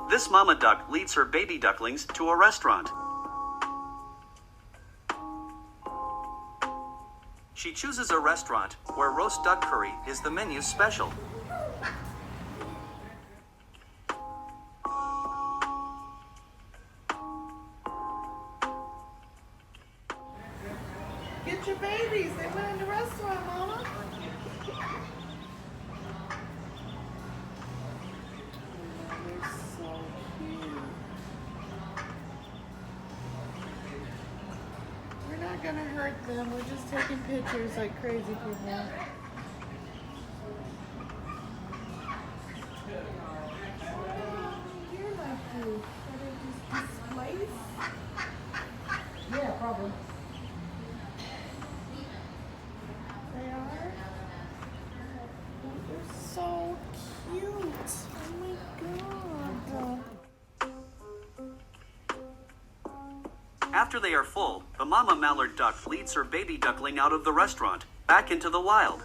This mama duck leads her baby ducklings to a restaurant. She chooses a restaurant where roast duck curry is the menu's special. Get your babies. They went in the restaurant, Mama. They're so cute. We're not gonna hurt them. We're just taking pictures like crazy people. You're like you. Are they just displaced? Yeah, probably. They are? They're so cute. Oh my god. After they are full, the mama mallard duck leads her baby duckling out of the restaurant, back into the wild.